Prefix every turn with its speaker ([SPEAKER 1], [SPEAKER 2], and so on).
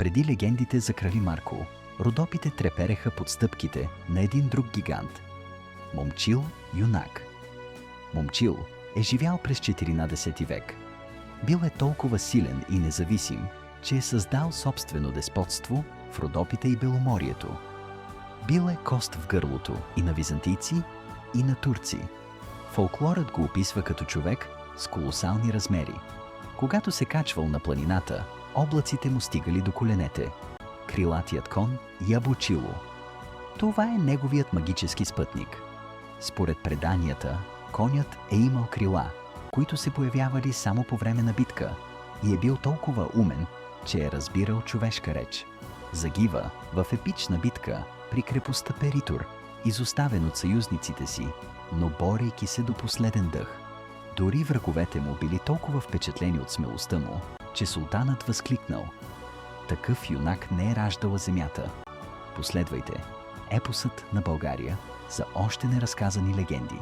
[SPEAKER 1] Преди легендите за крали Марко, Родопите трепереха под стъпките на един друг гигант – Момчил юнак. Момчил е живял през 14 век. Бил е толкова силен и независим, че е създал собствено деспотство в Родопите и Беломорието. Бил е кост в гърлото и на византийци, и на турци. Фолклорът го описва като човек с колосални размери. Когато се качвал на планината, облаците му стигали до коленете. Крилатият кон Ябучило. Това е неговият магически спътник. Според преданията, конят е имал крила, които се появявали само по време на битка, и е бил толкова умен, че е разбирал човешка реч. Загива в епична битка при крепостта Перитур, изоставен от съюзниците си, но борейки се до последен дъх. Дори враговете му били толкова впечатлени от смелостта му, че султанът възкликнал: „Такъв юнак не е раждала земята“. Последвайте епосът на България за още неразказани легенди.